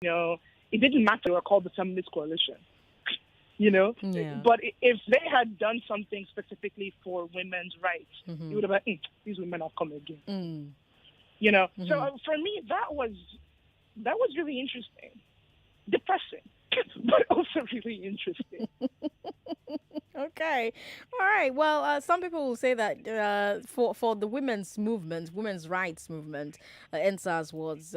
it didn't matter. They were called the Feminist Coalition. you know. Yeah. But if they had done something specifically for women's rights, Mm-hmm. you would have been, these women have come again. Mm. You know. Mm-hmm. So for me, that was really interesting, depressing, but also really interesting. Okay. All right. Well, some people will say that for the women's rights movement, NSAS was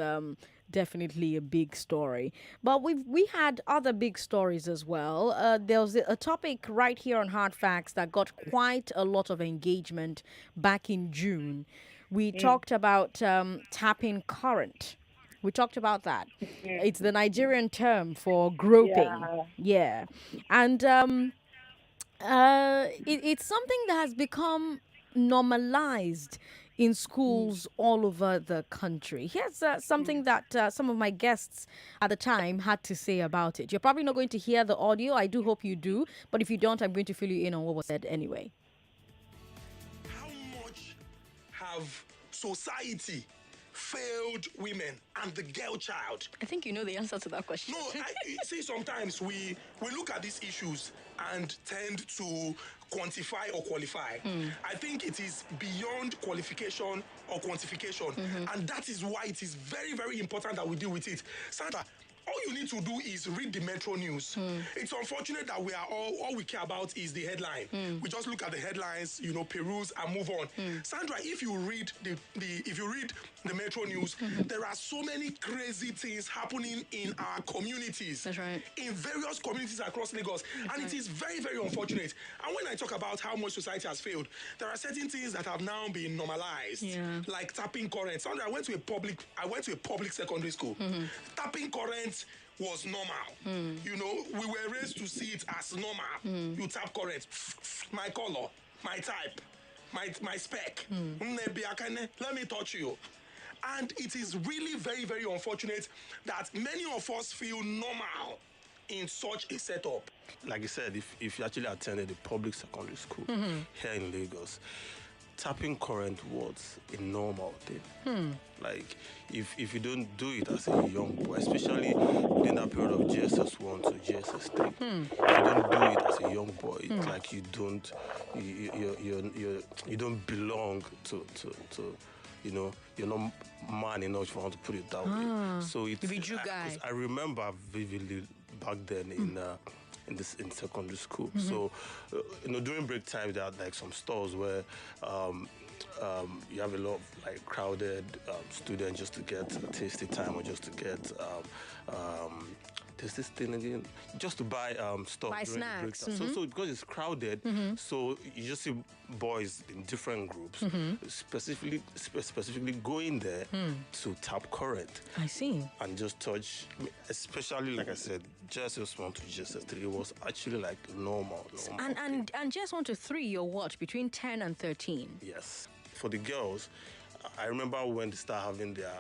definitely a big story. But we had other big stories as well. There was a topic right here on Hard Facts that got quite a lot of engagement back in June. We talked about tapping current. We talked about that. It's the Nigerian term for groping. Yeah. Yeah. And it's something that has become normalized in schools all over the country. Here's something that some of my guests at the time had to say about it. You're probably not going to hear the audio. I do hope you do. But if you don't, I'm going to fill you in on what was said anyway. How much have society failed women and the girl child? I think you know the answer to that question. No, see, sometimes we look at these issues and tend to quantify or qualify. I think it is beyond qualification or quantification, and that is why it is very, very important that we deal with it. Sandra, all you need to do is read the Metro News. It's unfortunate that we are all we care about is the headline. We just look at the headlines, peruse and move on. Sandra, if you read the Metro News, there are so many crazy things happening in our communities. That's right. In various communities across Lagos. And it is very, very unfortunate. And when I talk about how much society has failed, there are certain things that have now been normalized. Yeah. Like tapping current. Sandra, I went to a public secondary school. Tapping current was normal. We were raised to see it as normal. You tap current, my color, my type, my spec. Let me touch you. And it is really very, very unfortunate that many of us feel normal in such a setup. Like you said, if you actually attended a public secondary school here in Lagos, tapping current was a normal thing. Like, if you don't do it as a young boy, especially within that period of GSS 1 to GSS 3, if you don't do it as a young boy, it's like you don't belong to you're not man enough, if I want to put it that way. So it's If you Jew guy. I remember vividly back then in secondary school. So, during break time, there are like some stores where you have a lot of like crowded students just to get a tasty time or just to get there's this thing again, just to buy stuff Buy during the break snacks. time. So because it's crowded, so you just see boys in different groups, specifically going there to tap current. I see. And just touch, especially like I said, GSS 1 to GSS 3, it was actually like normal. And just 1 to 3, you're what? Between 10 and 13? Yes. For the girls, I remember when they start having their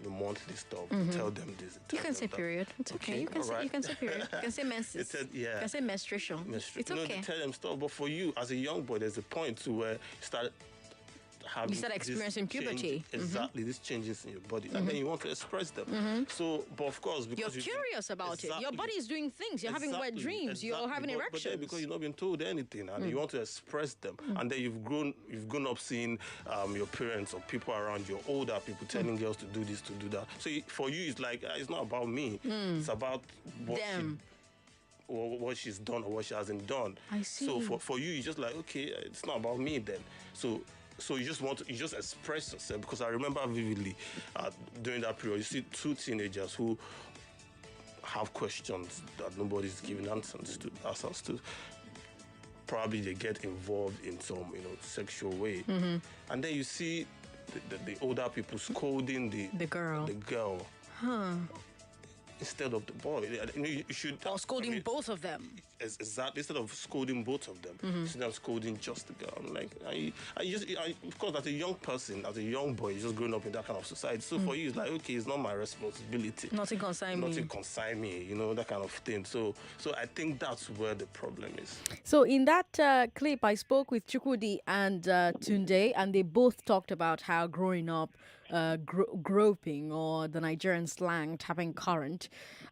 the monthly stuff, tell them this. You can say period. It's okay. You can say period. You can say menses. You can say menstruation. It's okay. They tell them stuff. But for you, as a young boy, there's a point to where you start having experiencing puberty. Exactly, these changes in your body, and then you want to express them. So, but of course, because You're curious about it. Your body is doing things. You're having wet dreams. You're having erections. But then because you've not been told anything, and you want to express them, and then you've grown up seeing your parents or people around you, older people telling girls to do this, to do that. So for you, it's like it's not about me. It's about what she's done or what she hasn't done. I see. So for you, you're just like, okay, it's not about me then. So you just express yourself, because I remember vividly during that period, you see two teenagers who have questions that nobody's giving answers to. Probably they get involved in some sexual way, and then you see the older people scolding the girl. Instead of the boy. You should... Or scolding both of them. Exactly. Instead of scolding both of them, instead of scolding just the girl. I'm like, of course, as a young person, as a young boy, you're just growing up in that kind of society. So for you, it's like, okay, it's not my responsibility. Nothing concern me. That kind of thing. So I think that's where the problem is. So in that clip, I spoke with Chukwudi and Tunde, and they both talked about how growing up groping, or the Nigerian slang tapping current,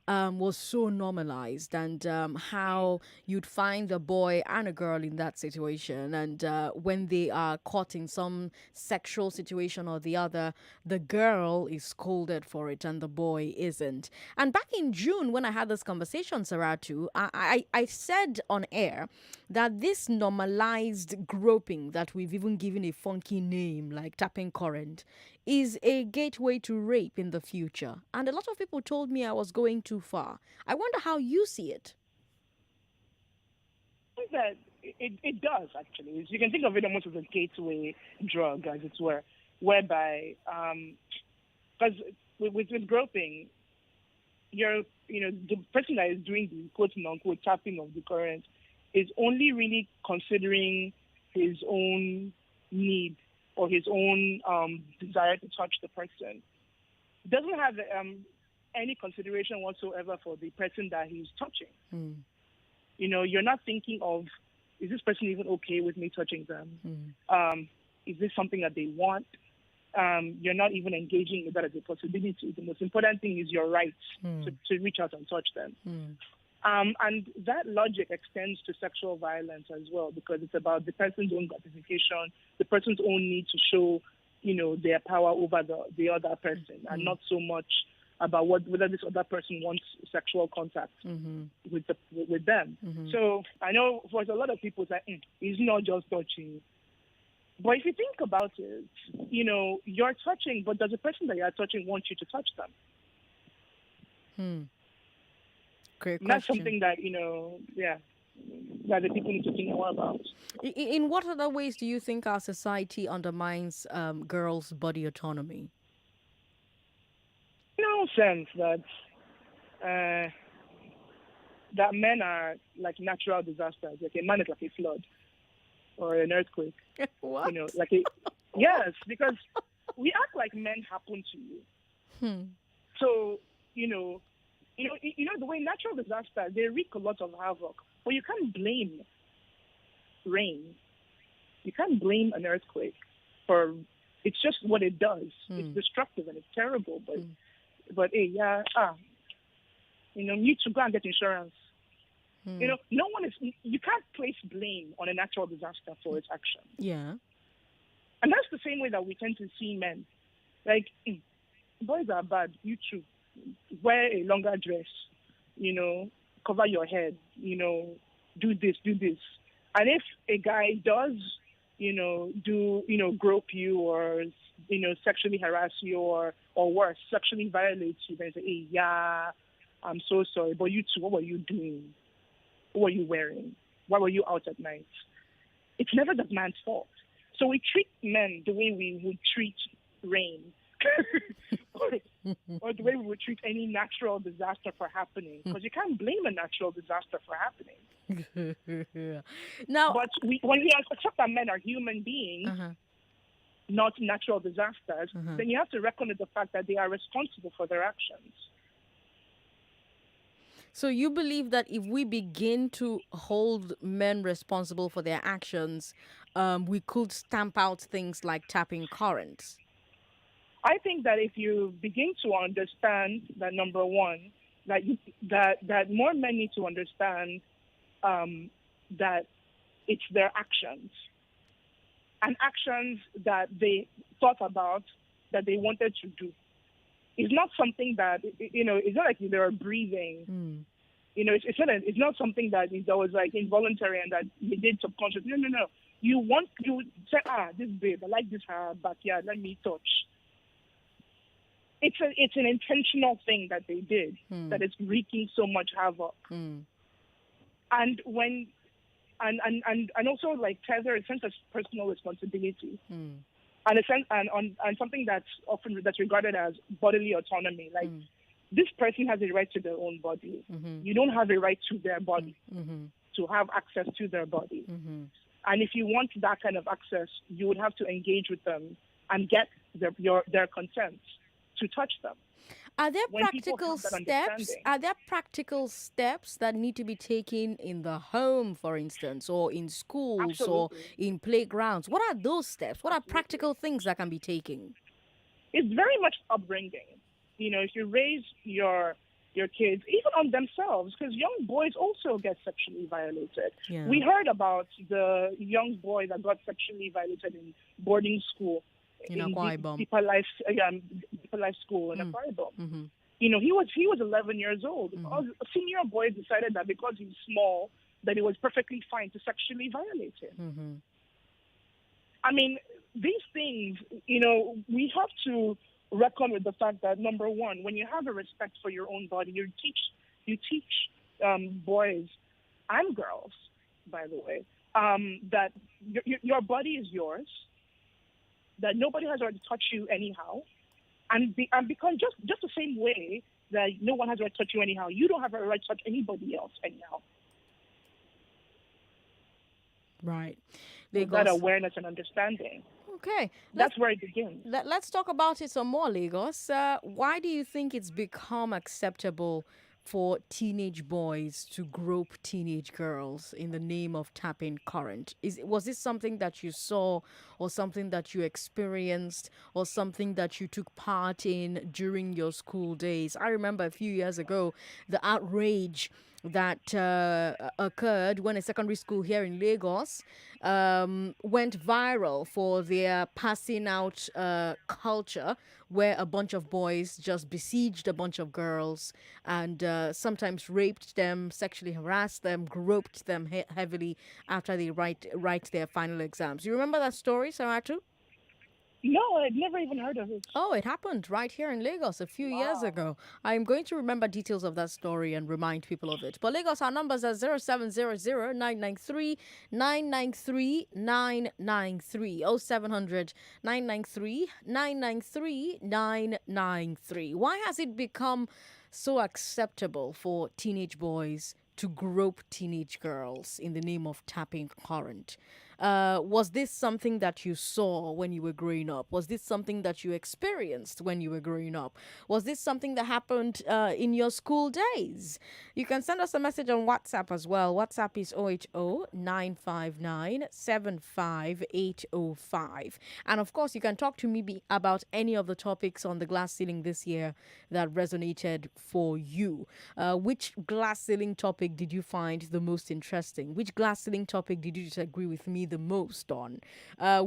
was so normalized, and how you'd find a boy and a girl in that situation, and when they are caught in some sexual situation or the other, the girl is scolded for it and the boy isn't. And back in June, when I had this conversation, Saratu, I said on air that this normalized groping that we've even given a funky name like tapping current is a gateway to rape in the future. And a lot of people told me I was going too far. I wonder how you see it. I think that it does, actually. You can think of it almost as a gateway drug, as it were, whereby, because with groping, the person that is doing the quote unquote tapping of the current is only really considering his own need or his own desire to touch the person. Doesn't have any consideration whatsoever for the person that he's touching. Mm. You're not thinking of, is this person even okay with me touching them? Is this something that they want? You're not even engaging with that as a possibility. The most important thing is your right to reach out and touch them. And that logic extends to sexual violence as well, because it's about the person's own gratification, the person's own need to show, their power over the other person, and not so much about whether this other person wants sexual contact with them. So I know for a lot of people, it's like, it's not just touching. But if you think about it, you're touching, but does the person that you're touching want you to touch them? Great question. That's something that, that the people need to think more about. In what other ways do you think our society undermines girls' body autonomy? No sense that that men are like natural disasters. Like a man is like a flood or an earthquake. What? Yes, because we act like men happen to you. So, the way natural disasters, they wreak a lot of havoc. But you can't blame rain. You can't blame an earthquake for, it's just what it does. It's destructive and it's terrible. But hey, you need to go and get insurance. No one is, you can't place blame on a natural disaster for its action. Yeah. And that's the same way that we tend to see men. Like, boys are bad, you too. Wear a longer dress, cover your head, do this. And if a guy does, grope you or, sexually harass you or worse, sexually violate you, then say, hey, yeah, I'm so sorry. But you too, what were you doing? What were you wearing? Why were you out at night? It's never the man's fault. So we treat men the way we would treat rain. or the way we would treat any natural disaster for happening. Because you can't blame a natural disaster for happening. Now, but when we accept that men are human beings, not natural disasters, then you have to reckon with the fact that they are responsible for their actions. So you believe that if we begin to hold men responsible for their actions, we could stamp out things like tapping currents? I think that if you begin to understand that, number one, that more men need to understand that it's their actions and actions that they thought about that they wanted to do. It's not something that, it's not like they were breathing. It's not something that was like involuntary and that you did subconsciously. No. You say, this babe, I like this her backyard, let me touch. It's an intentional thing that they did that is wreaking so much havoc. And when and also like tether a sense of personal responsibility. And a sense and something that's regarded as bodily autonomy. Like this person has a right to their own body. You don't have a right to their body, to have access to their body. And if you want that kind of access, you would have to engage with them and get their consent to touch them. Are there practical steps? Are there practical steps that need to be taken in the home, for instance, or in schools or in playgrounds? What are those steps? What are practical things that can be taken? It's very much upbringing. If you raise your kids, even on themselves, because young boys also get sexually violated. Yeah. We heard about the young boy that got sexually violated in boarding school in Akwa Ibom. Deeper Life School in Akwa Ibom. Mm-hmm. He was 11 years old. Mm-hmm. A senior boy decided that because he's small, that it was perfectly fine to sexually violate him. Mm-hmm. I mean, these things, we have to reckon with the fact that, number one, when you have a respect for your own body, you teach boys and girls, by the way, that your body is yours, that nobody has a right to touch you anyhow, and because just the same way that no one has a right to touch you anyhow, you don't have a right to touch anybody else anyhow. Right. That awareness and understanding. Okay. That's where it begins. Let's talk about it some more, Lagos. Why do you think it's become acceptable for teenage boys to grope teenage girls in the name of tapping current? Was this something that you saw, or something that you experienced, or something that you took part in during your school days? I remember a few years ago, the outrage that occurred when a secondary school here in Lagos went viral for their passing out culture, where a bunch of boys just besieged a bunch of girls and sometimes raped them, sexually harassed them, groped them heavily after they write their final exams. You remember that story, Saratu? No, I'd never even heard of it. Oh, it happened right here in Lagos a few years ago. I'm going to remember details of that story and remind people of it. But Lagos, our numbers are 0700 993 993 993 0700 993 993 993. Why has it become so acceptable for teenage boys to grope teenage girls in the name of tapping current? Was this something that you saw when you were growing up? Was this something that you experienced when you were growing up? Was this something that happened in your school days? You can send us a message on WhatsApp as well. WhatsApp is 080-959-75805. And of course, you can talk to me about any of the topics on the glass ceiling this year that resonated for you. Which glass ceiling topic did you find the most interesting? Which glass ceiling topic did you disagree with me the most on?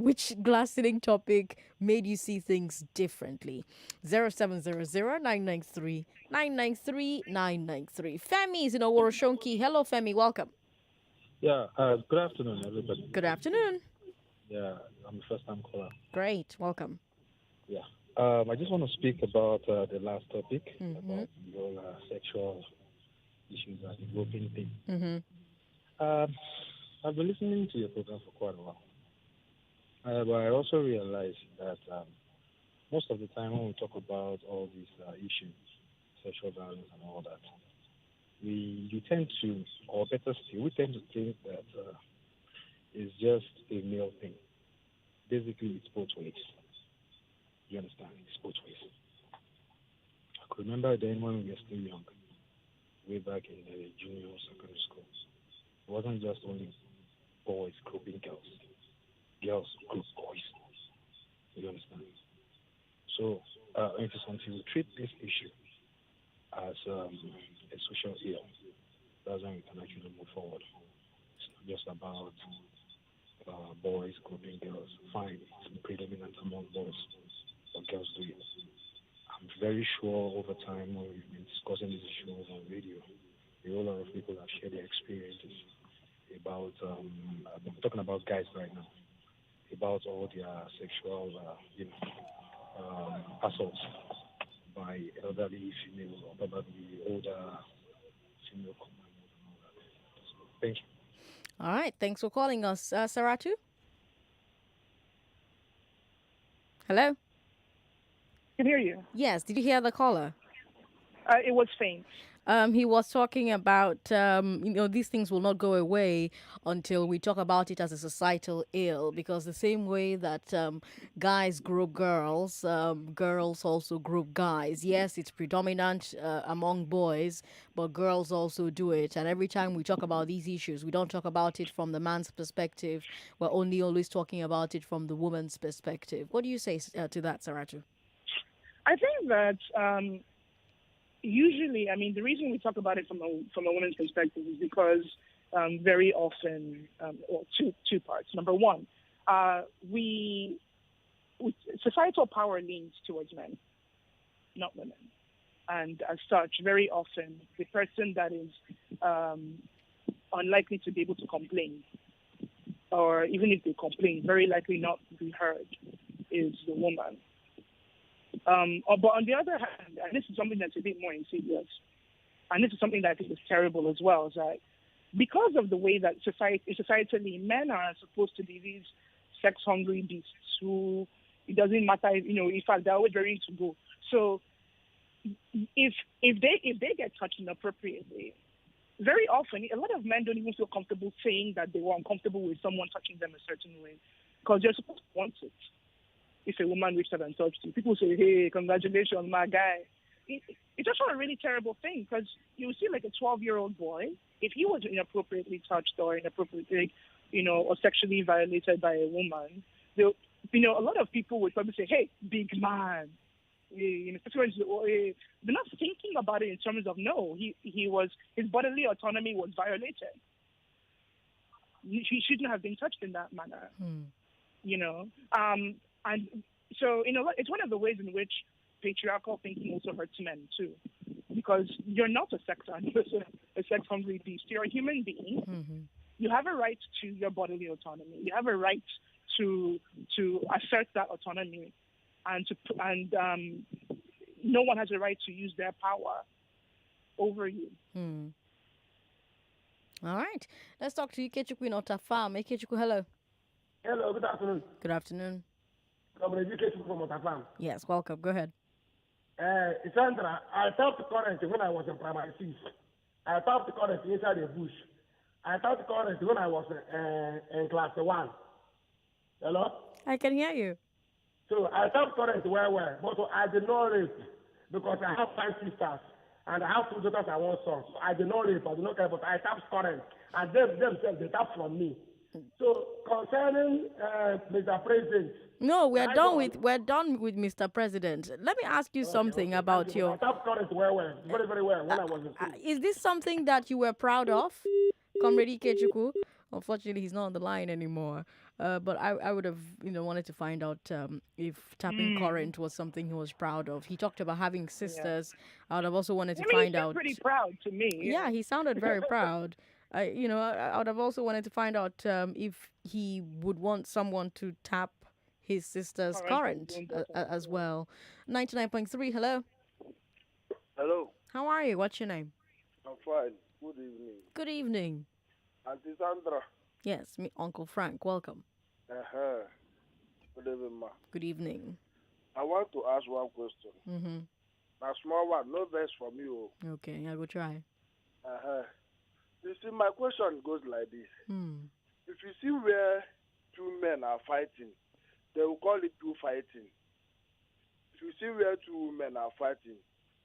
Which glass ceiling topic made you see things differently? 0700-993-993-993. Femi is in Oworoshonki. Hello, Femi. Welcome. Yeah. Good afternoon, everybody. Good afternoon. Yeah, I'm the first-time caller. Great. Welcome. Yeah. I just want to speak about the last topic, about the whole sexual issues and the groping thing. I've been listening to your program for quite a while. But I also realized that most of the time when we talk about all these issues, sexual violence and all that, we tend to, or better still, we tend to think that it's just a male thing. Basically, it's both ways. You understand? It's both ways. I could remember then when we were still young, way back in the junior secondary school, it wasn't just only boys groping girls. Girls group boys. You understand? So, it is until we treat this issue as a social ill, that's when we can actually move forward. It's not just about boys groping girls. Fine, it's predominant among boys, but girls do it. I'm very sure over time when we've been discussing these issues on radio, a whole lot of people have shared their experiences about, I'm talking about guys right now, about all their sexual, assaults by elderly female or probably older female commanders and all that. So, thank you. All right. Thanks for calling us. Saratu? Hello? I can hear you. Yes. Did you hear the caller? It was faint. He was talking about, these things will not go away until we talk about it as a societal ill, because the same way that guys grope girls, girls also grope guys. Yes, it's predominant among boys, but girls also do it. And every time we talk about these issues, we don't talk about it from the man's perspective. We're only always talking about it from the woman's perspective. What do you say to that, Saratu? I think that usually, I mean, the reason we talk about it from a woman's perspective is because very often, well, two parts. Number one, societal power leans towards men, not women. And as such, very often, the person that is unlikely to be able to complain, or even if they complain, very likely not to be heard, is the woman. But on the other hand, and this is something that's a bit more insidious, and this is something that I think is terrible as well, is that because of the way that societally men are supposed to be these sex-hungry beasts who, it doesn't matter, in fact, they're always ready to go. So if they get touched inappropriately, very often, a lot of men don't even feel comfortable saying that they were uncomfortable with someone touching them a certain way, because they're supposed to want it. If a woman reached out and touched you, people say, "Hey, congratulations, my guy." It's just a really terrible thing, because you see like a 12-year-old boy, if he was inappropriately touched or inappropriately, or sexually violated by a woman, a lot of people would probably say, "Hey, big man." They're not thinking about it in terms of, no, his bodily autonomy was violated. He shouldn't have been touched in that manner. And so, it's one of the ways in which patriarchal thinking also hurts men too, because you're not a sex-hungry beast. You're a human being. Mm-hmm. You have a right to your bodily autonomy. You have a right to assert that autonomy, and no one has a right to use their power over you. All right, let's talk to Ikechukwu in Otafam. Ikechukwu, hello. Hello, good afternoon. Good afternoon. Ikechukwu from Otafam. Yes, welcome. Go ahead. Sandra, I tapped current when I was in primary 6. I tapped current inside the bush. I tapped current when I was in class 1. Hello? I can hear you. So I tapped current well, but I did not rape because I have 5 sisters and I have 2 daughters and 1 son. So I did not rape, I did not care, but I tapped current and themselves, they tapped from me. So concerning Mr. President. No, we're done with Mr. President. Let me ask you something about your. I tapped current well, very, very well when I was in school. Is this something that you were proud of, Comrade Ikechukwu? Unfortunately, he's not on the line anymore. But I would have, wanted to find out if tapping current was something he was proud of. He talked about having sisters. Yeah. I would have also wanted to find out. Pretty proud to me. Yeah, he sounded very proud. I would have also wanted to find out if he would want someone to tap his sister's current as well. 99.3, hello. Hello. How are you? What's your name? I'm fine. Good evening. Good evening. Auntie Sandra. Yes, me, Uncle Frank. Welcome. Good evening, ma. Good evening. I want to ask one question. A small one, no verse from you. Okay, I will try. You see, my question goes like this. If you see where 2 men are fighting, they will call it 2 fighting. If you see where 2 women are fighting,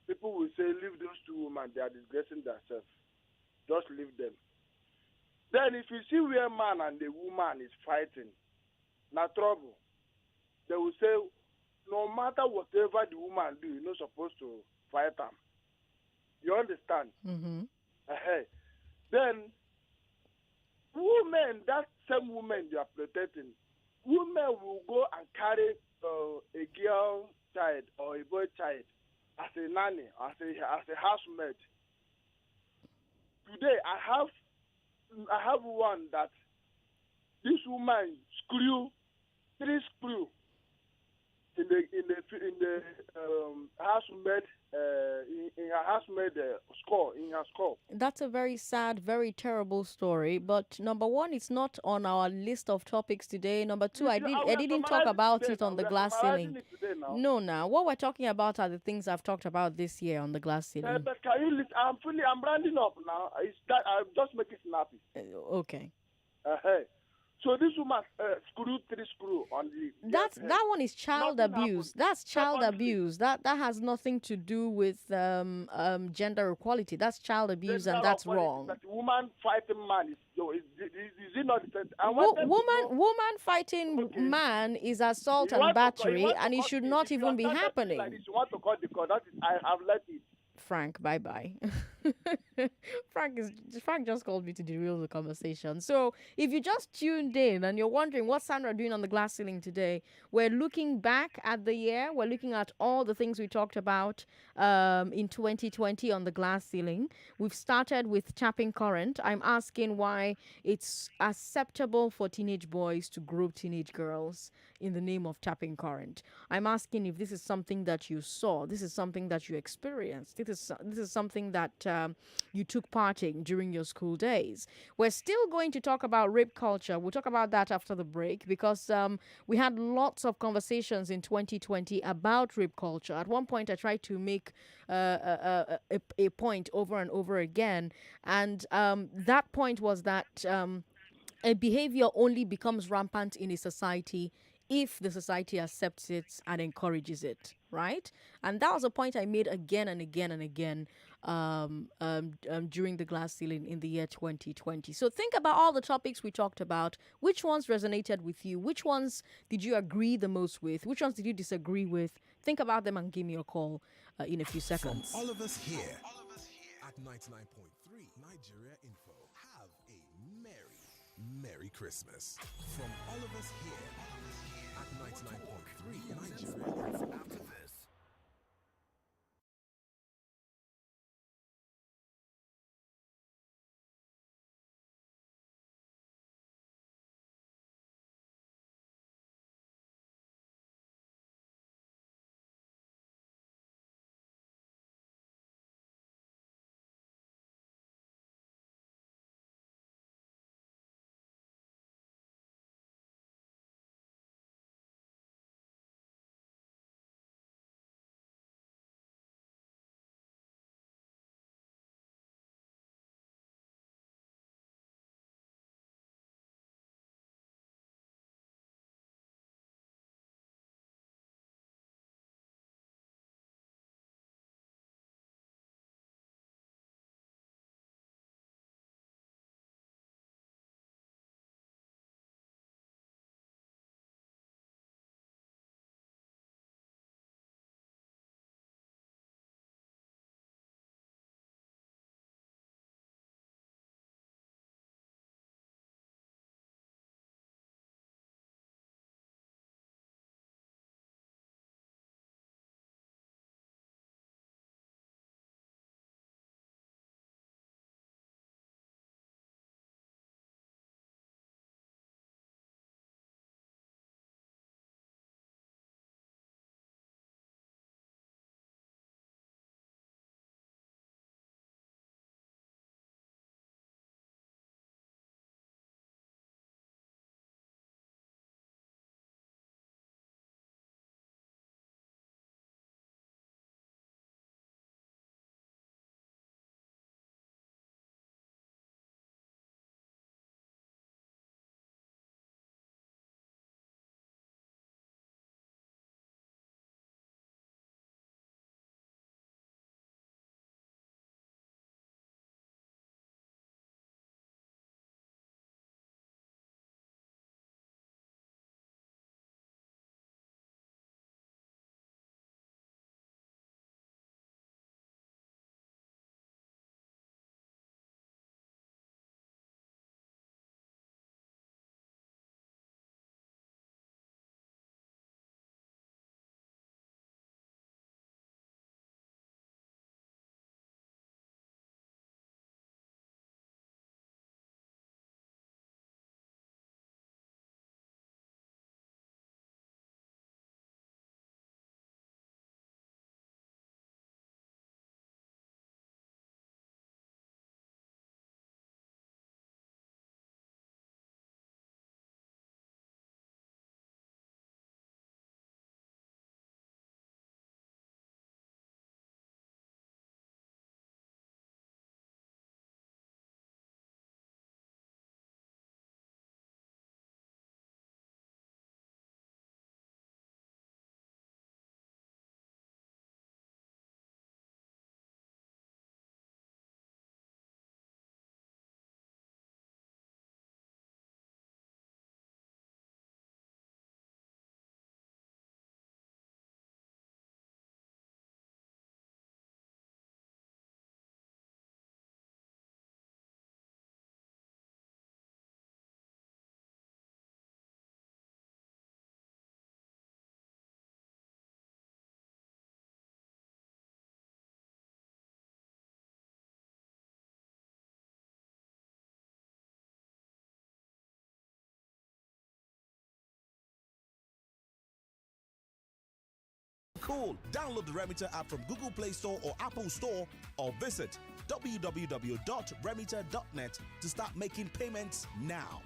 people will say, leave those 2 women, they are disgracing themselves. Just leave them. Then if you see where man and the woman is fighting, not trouble. They will say, no matter whatever the woman do, you're not supposed to fight them. You understand? Then, women, that same woman you are protecting, women will go and carry a girl child or a boy child as a nanny, as a housemaid. Today, I have one that this woman screw 3 screw in the housemaid in her housemaid in her skull. That's a very sad, very terrible story. But number one, it's not on our list of topics today. Number two, I didn't talk about it on the glass ceiling. No, now what we're talking about are the things I've talked about this year on the glass ceiling. But can you listen? I'm rounding up now. It's that I'm just making snappy. Okay. So this woman screw 3 screw on the. That one is child Nothing abuse. happened. That's child Secondly, abuse. That has nothing to do with gender equality. That's child abuse, and that's wrong. But woman fighting man is it not the same? I wanted to know. Woman fighting man is assault You and want to call- you battery, want to and it call- should if not you even be understand that thing happening. Like this, you want to call the call. That is, I've let it. Frank, bye bye. Frank just called me to derail the conversation. So if you just tuned in and you're wondering what's Sandra doing on the glass ceiling today, we're looking back at the year. We're looking at all the things we talked about in 2020 on the glass ceiling. We've started with tapping current. I'm asking why it's acceptable for teenage boys to grope teenage girls in the name of tapping current. I'm asking if this is something that you saw, this is something that you experienced, this is something that you took part in during your school days. We're still going to talk about rape culture. We'll talk about that after the break because we had lots of conversations in 2020 about rape culture. At one point, I tried to make a point over and over again, and that point was that a behavior only becomes rampant in a society if the society accepts it and encourages it, right? And that was a point I made again and again and again during the glass ceiling in the year 2020. So think about all the topics we talked about. Which ones resonated with you? Which ones did you agree the most with? Which ones did you disagree with? Think about them and give me a call in a few seconds. From all of us here at 99.3 Nigeria Info, have a Merry Christmas. From all of us here at 99.3 Nigeria Info. After this. cool. Download the Remita app from Google Play Store or Apple Store or visit www.remita.net to start making payments now.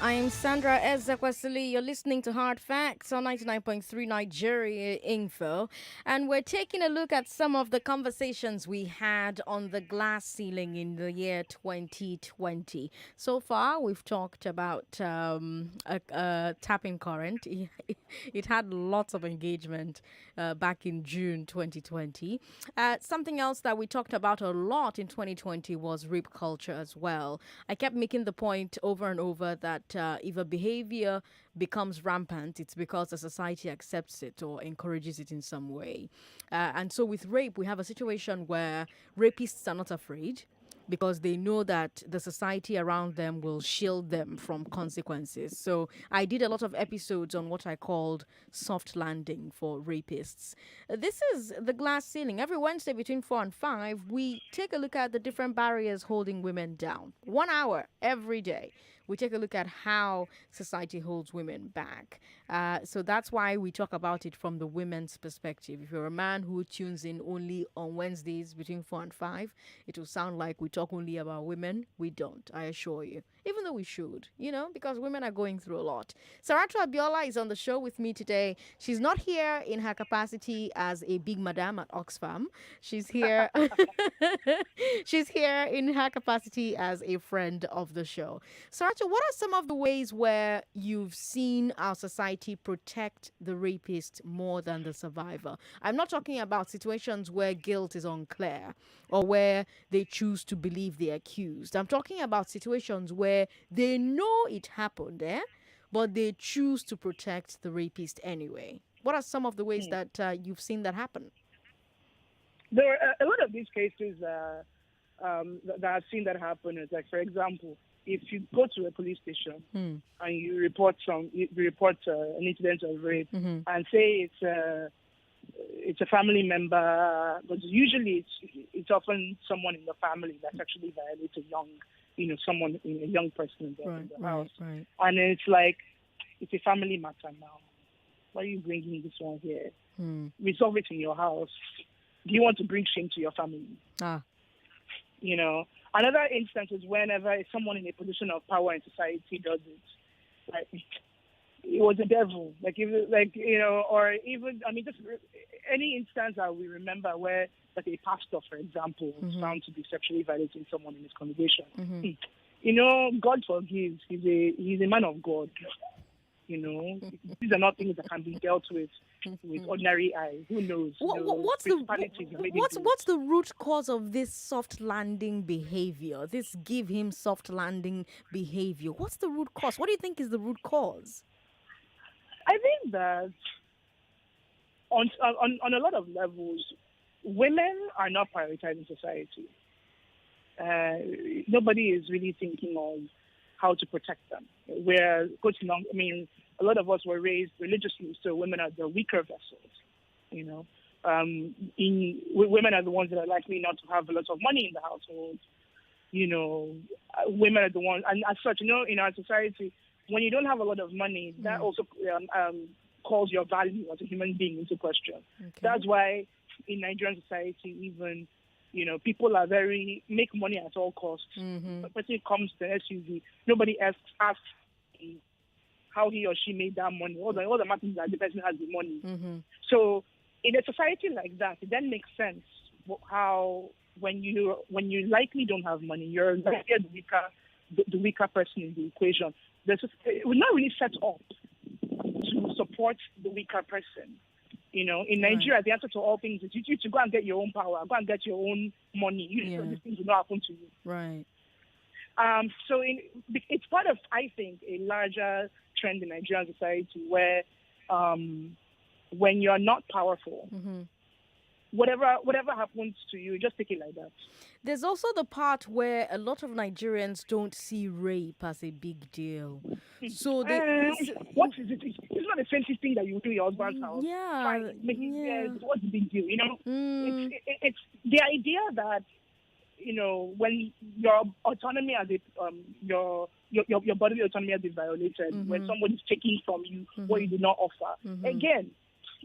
I am Sandra Ezekwesili. You're listening to Hard Facts on 99.3 Nigeria Info. And we're taking a look at some of the conversations we had on the glass ceiling in the year 2020. So far, we've talked about tapping current. It had lots of engagement back in June 2020. Something else that we talked about a lot in 2020 was rape culture as well. I kept making the point over and over that if a behavior becomes rampant, it's because the society accepts it or encourages it in some way. And so with rape, we have a situation where rapists are not afraid because they know that the society around them will shield them from consequences. So I did a lot of episodes on what I called soft landing for rapists. This is the glass ceiling. Every Wednesday between 4 and 5, we take a look at the different barriers holding women down. 1 hour every day. We take a look at how society holds women back. So that's why we talk about it from the women's perspective. If you're a man who tunes in only on Wednesdays between 4 and 5, it will sound like we talk only about women. We don't, I assure you. Even though we should, because women are going through a lot. Saratra Abiola is on the show with me today. She's not here in her capacity as a big madam at Oxfam. She's here. She's here in her capacity as a friend of the show. Saratra, what are some of the ways where you've seen our society protect the rapist more than the survivor? I'm not talking about situations where guilt is unclear or where they choose to believe the accused. I'm talking about situations where they know it happened, but they choose to protect the rapist anyway. What are some of the ways that you've seen that happen? There are a lot of these cases that I've seen that happen. Is like, for example, if you go to a police station and you report an incident of rape and say it's a family member, but usually it's often someone in the family that's actually violated someone, a young person in the house. Right. And it's like, it's a family matter now. Why are you bringing this one here? Resolve it in your house. Do you want to bring shame to your family? Another instance is whenever someone in a position of power in society does it. Like, it was the devil. Or even, just any instance that we remember where, like a pastor, for example, was found to be sexually violating someone in his congregation. God forgives. He's a man of God. These are not things that can be dealt with ordinary eyes. Who knows? What's the root cause of this soft landing behavior? This give him soft landing behavior. What's the root cause? What do you think is the root cause? I think that on a lot of levels, women are not prioritized in society. Nobody is really thinking of how to protect them. A lot of us were raised religiously, so women are the weaker vessels. Women are the ones that are likely not to have a lot of money in the household. Women are the ones, and as such, in our society, when you don't have a lot of money, that also calls your value as a human being into question. Okay. That's why in Nigerian society, even, people are make money at all costs. The person comes to the SUV, nobody asks how he or she made that money. All the matters is that the person has the money. So in a society like that, it then makes sense how when you likely don't have money, you're likely the weaker person in the equation. We're not really set up to support the weaker person. In Nigeria, the answer to all things is you to go and get your own power, go and get your own money. These things will not happen to you. Right. So it's part of, I think, a larger trend in Nigerian society where when you're not powerful, whatever happens to you, just take it like that. There's also the part where a lot of Nigerians don't see rape as a big deal. So what is it? It's not a sensitive thing that you do in your husband's house. What's the big deal? It's the idea that when your autonomy as your bodily autonomy has been violated, when somebody's taking from you what you do not offer. Again,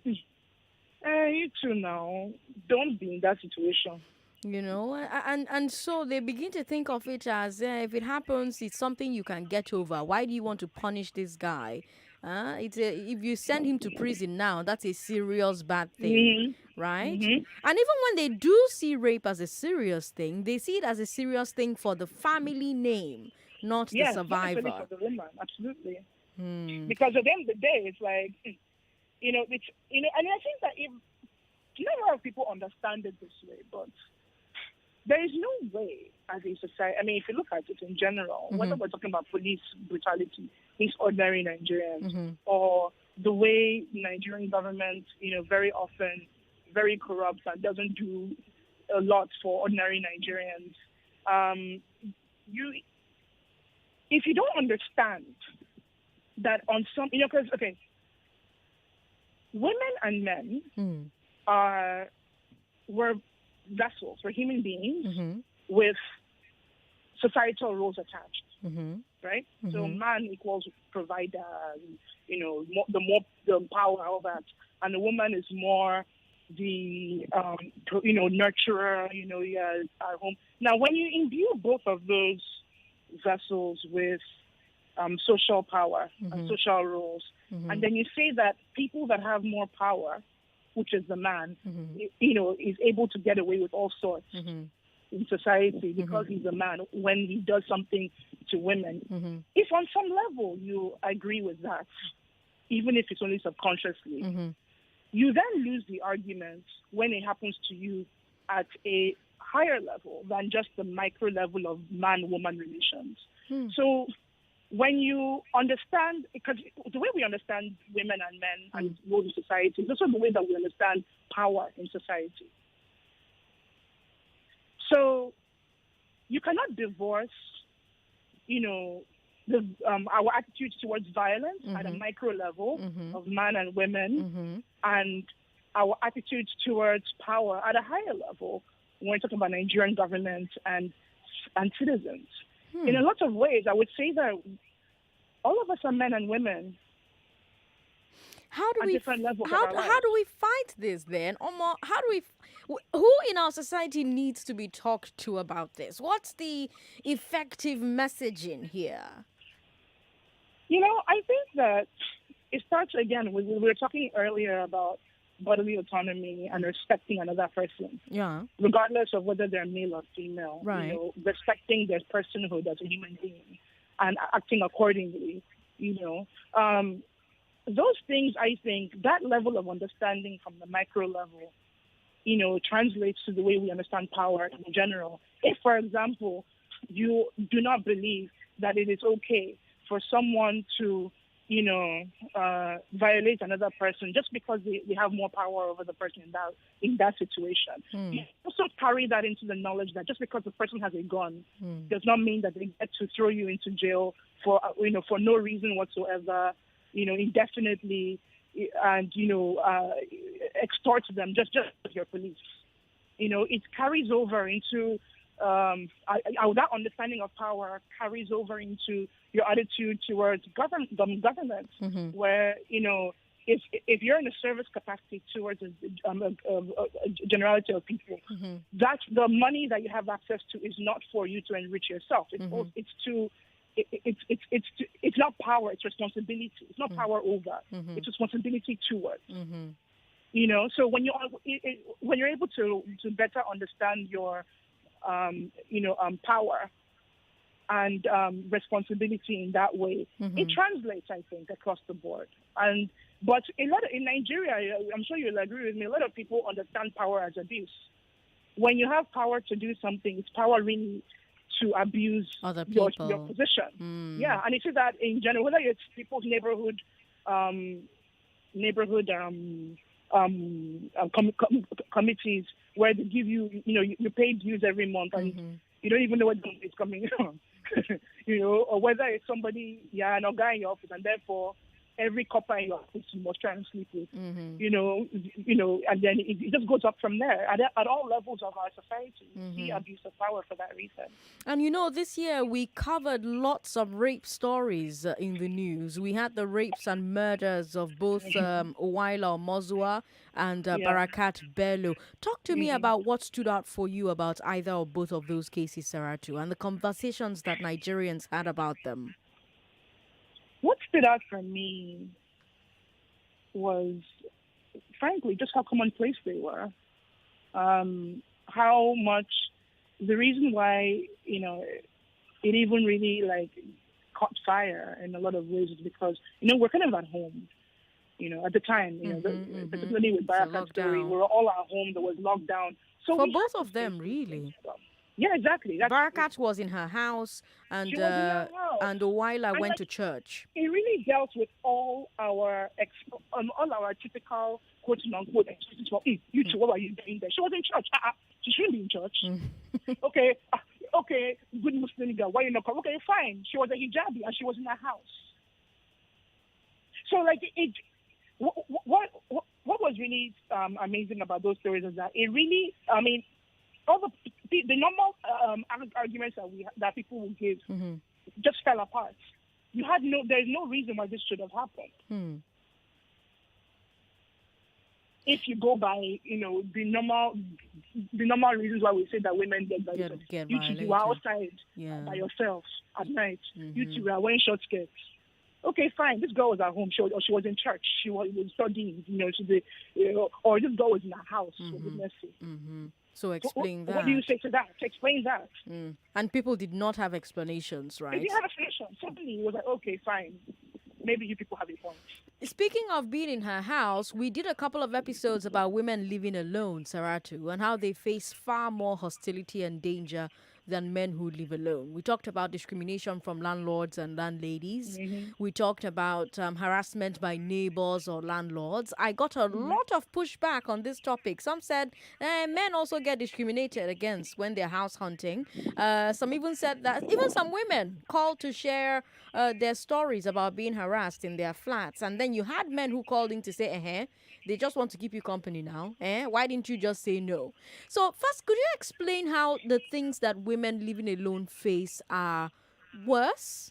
you two now, don't be in that situation. And so they begin to think of it as if it happens, it's something you can get over. Why do you want to punish this guy? If you send him to prison now, that's a serious bad thing, right? Mm-hmm. And even when they do see rape as a serious thing, they see it as a serious thing for the family name, not the Yes, not necessarily survivor. for the woman, absolutely. Hmm. Because at the end of the day, it's like, and I think that if not a lot of people understand it this way, but there is no way as a society. I mean, if you look at it in general, whether we're talking about police brutality, these ordinary Nigerians, or the way Nigerian government, very often very corrupt and doesn't do a lot for ordinary Nigerians. If you don't understand that on some, because women and men were vessels, were human beings with societal roles attached, right? So man equals provider, the power, all that, and the woman is more the nurturer, at home. Now, when you imbue both of those vessels with social power and social roles, and then you say that people that have more power, which is the man, is able to get away with all sorts in society because he's a man when he does something to women. If on some level you agree with that, even if it's only subconsciously, you then lose the argument when it happens to you at a higher level than just the micro level of man-woman relations. So when you understand, because the way we understand women and men and roles in society is also the way that we understand power in society. So you cannot divorce, our attitudes towards violence at a micro level of man and women and our attitudes towards power at a higher level when we're talking about Nigerian government and citizens. In a lot of ways, I would say that all of us are men and women. How do we fight this then? Who in our society needs to be talked to about this? What's the effective messaging here? I think that it starts again. We were talking earlier about bodily autonomy and respecting another person. Yeah. Regardless of whether they're male or female. Right. Respecting their personhood as a human being and acting accordingly. Those things, I think, that level of understanding from the micro level, translates to the way we understand power in general. If, for example, you do not believe that it is okay for someone to, violate another person just because they have more power over the person in that situation. You also carry that into the knowledge that just because the person has a gun does not mean that they get to throw you into jail for no reason whatsoever, indefinitely, and extort them just as your police. It carries over into that understanding of power carries over into your attitude towards government, where if you're in a service capacity towards a generality of people, that the money that you have access to is not for you to enrich yourself. It's not power, it's responsibility. It's not power over, it's responsibility towards. So when you're able to better understand your power and responsibility in that way, it translates, I think, across the board. But in Nigeria, I'm sure you'll agree with me, a lot of people understand power as abuse. When you have power to do something, it's power really to abuse other your people. position. Yeah, and you see that in general, whether it's people's neighborhood committees where they give you pay dues every month and you don't even know what it's coming from, or whether it's somebody, an guy in your office, and therefore every couple in your house you must try and sleep with. You know, and then it just goes up from there at all levels of our society. You see abuse of power for that reason. And this year we covered lots of rape stories in the news. We had the rapes and murders of both Owaila Mozua and Barakat Bello. Talk to me about what stood out for you about either or both of those cases, Saratu, and the conversations that Nigerians had about them. What stood out for me was, frankly, just how commonplace they were. How much, the reason why, it even really, caught fire in a lot of ways is because, we're kind of at home. At the time, particularly with Barakat's story, we were all at home. There was lockdown. So for both of them, really. Yeah, exactly. Barakat was in her house, and Owaila went to church. It really dealt with all our typical quote unquote excuses for you two. What are you doing there? She was in church. She shouldn't be in church. Okay, good Muslim girl. Why you not come? Okay, fine. She was a hijabi and she was in her house. So what was really amazing about those stories is that it really, all the normal arguments that people will give just fell apart. There's no reason why this should have happened. If you go by, the normal reasons why we say that women get violated. You are outside by yourself at night. You two are wearing short skirts. Okay, fine. This girl was at home. She was in church. She was studying. Or this girl was in her house. For goodness sake. So explain that. What do you say to that? Explain that. And people did not have explanations, right? They didn't have explanations. Suddenly it was like, okay, fine. Maybe you people have a point. Speaking of being in her house, we did a couple of episodes about women living alone, Saratu, and how they face far more hostility and danger than men who live alone. We talked about discrimination from landlords and landladies. We talked about harassment by neighbors or landlords. I got a lot of pushback on this topic. Some said men also get discriminated against when they're house hunting. Some even said that even some women called to share their stories about being harassed in their flats. And then you had men who called in to say, they just want to keep you company now. Why didn't you just say no? So first, could you explain how the things that women living alone face are worse?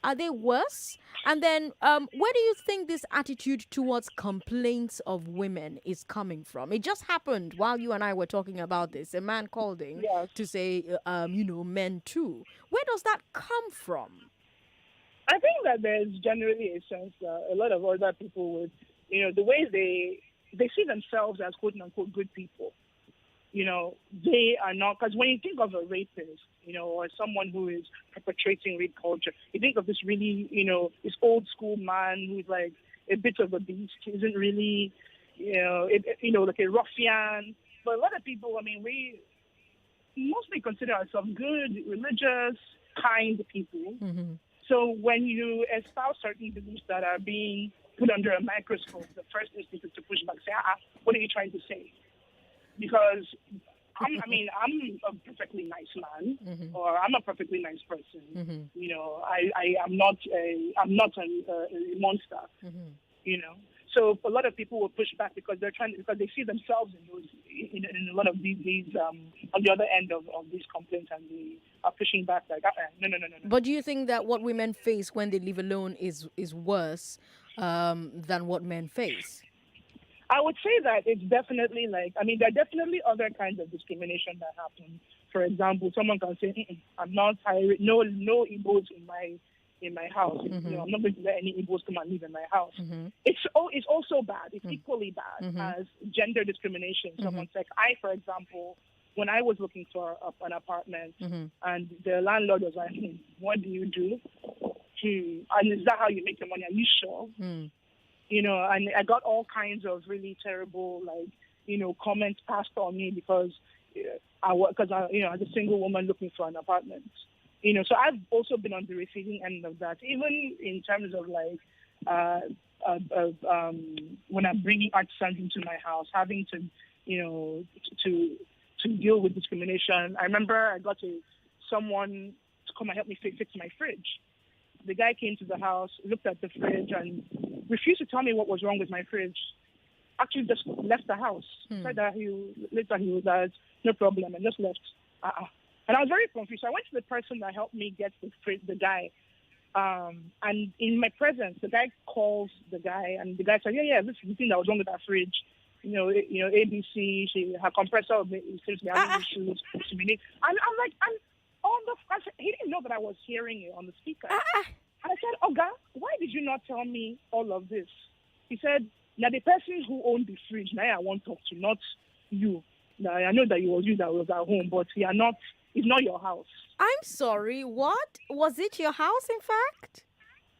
Are they worse? And then where do you think this attitude towards complaints of women is coming from? It just happened while you and I were talking about this. A man called in to say, men too. Where does that come from? I think that there's generally a sense that a lot of other people would, the way they see themselves as quote unquote good people. They are not, because when you think of a rapist, or someone who is perpetrating rape culture, you think of this really, this old school man who's like a bit of a beast. He isn't really, like a ruffian. But a lot of people, we mostly consider ourselves good, religious, kind people. So when you espouse certain beliefs that are being put under a microscope, the first instinct is to push back, say, what are you trying to say? Because I'm a perfectly nice man, or I'm a perfectly nice person. I'm not a monster. So a lot of people will push back because because they see themselves in a lot of these on the other end of these complaints, and they are pushing back like, no. But do you think that what women face when they live alone is worse than what men face? I would say that it's definitely there are definitely other kinds of discrimination that happen. For example, someone can say, I'm not hiring, no Igbos in my house. I'm not going to let any Igbos come and live in my house. It's also bad. It's equally bad as gender discrimination. Someone said, for example, when I was looking for an apartment and the landlord was like, what do you do? And is that how you make your money? Are you sure? And I got all kinds of really terrible, comments passed on me because as a single woman looking for an apartment. So I've also been on the receiving end of that, even in terms of when I'm bringing artisans into my house, having to deal with discrimination. I remember I got someone to come and help me fix my fridge. The guy came to the house, looked at the fridge, and refused to tell me what was wrong with my fridge. Actually, just left the house. Said that later he was no problem and just left. And I was very confused. So I went to the person that helped me get the guy. And in my presence, the guy calls the guy, and the guy said, yeah, this is the thing that was wrong with our fridge. ABC, her compressor seems to be having issues. And I'm like, he didn't know that I was hearing it on the speaker. And I said, Oga, why did you not tell me all of this? He said, now the person who owned the fridge, now I want to talk to, not you. Now I know that it was you that was at home, but it's not your house. I'm sorry, what? Was it your house, in fact?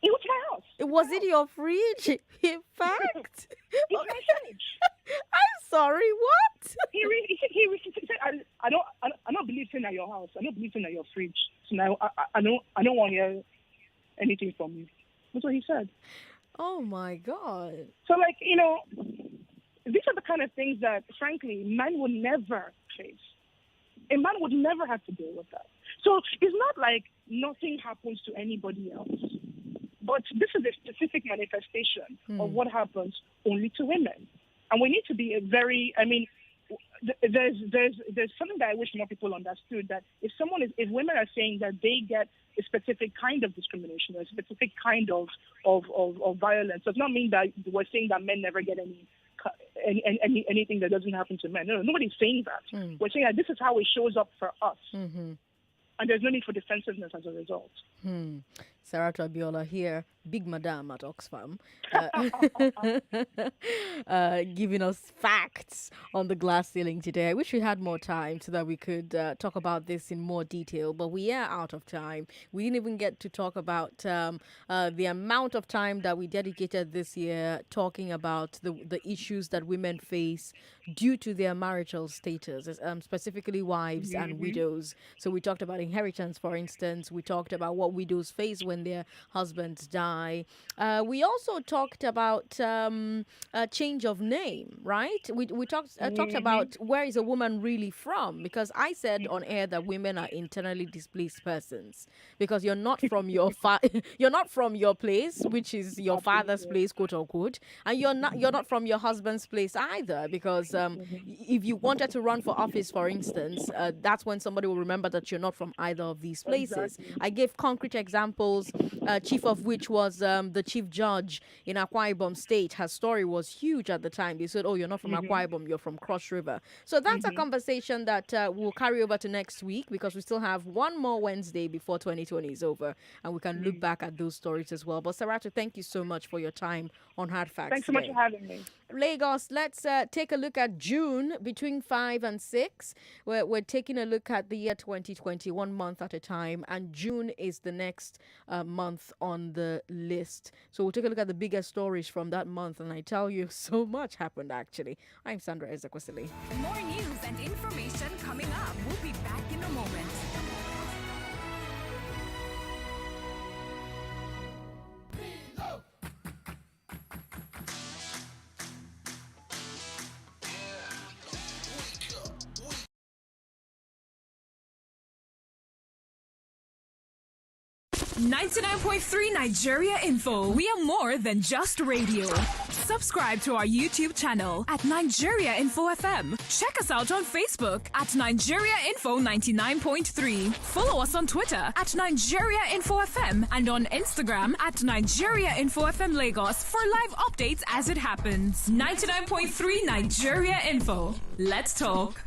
It was my house. Was it your fridge, in fact? It's my fridge. I'm sorry, what? He said, I don't believe in your house. I don't believe in your fridge. So now I don't want to hear anything from you. That's what he said. Oh my God. So these are the kind of things that, frankly, man would never face. A man would never have to deal with that. So it's not like nothing happens to anybody else. But this is a specific manifestation of what happens only to women. And we need to be there's something that I wish more people understood, that if women are saying that they get a specific kind of discrimination or a specific kind of violence, does not mean that we're saying that men never get anything that doesn't happen to men. No, nobody's saying that. We're saying that this is how it shows up for us. And there's no need for defensiveness as a result. Saratu Abiola here, Big Madam at Oxfam, giving us facts on the glass ceiling today. I wish we had more time so that we could talk about this in more detail, but we are out of time. We didn't even get to talk about the amount of time that we dedicated this year talking about the issues that women face due to their marital status, specifically wives and widows. So we talked about inheritance, for instance. We talked about what widows face when their husbands die. We also talked about a change of name, right? We talked about where is a woman really from, because I said on air that women are internally displaced persons, because you're not from your you're not from your place, which is your father's place, quote unquote, and you're not from your husband's place either, because if you wanted to run for office, for instance, that's when somebody will remember that you're not from either of these places. Exactly. I gave concrete examples, chief of which was the chief judge in Akwa Ibom State. Her story was huge at the time. They said, oh, you're not from Akwa Ibom, you're from Cross River. So that's a conversation that we'll carry over to next week, because we still have one more Wednesday before 2020 is over, and we can look back at those stories as well. But Saratu, thank you so much for your time on Hard Facts. Thanks so much for having me. Lagos, let's take a look at June between 5 and 6. We're taking a look at the year 2020, 1 month at a time, and June is the next month on the list. So we'll take a look at the biggest stories from that month, and I tell you, so much happened actually. I'm Sandra Ezekwesili. More news and information coming up. We'll be back in a moment. Reload. 99.3 Nigeria Info. We are more than just radio. Subscribe to our YouTube channel at Nigeria Info FM. Check us out on Facebook at Nigeria Info 99.3. Follow us on Twitter at Nigeria Info FM and on Instagram at Nigeria Info FM Lagos for live updates as it happens. 99.3 Nigeria Info. Let's talk.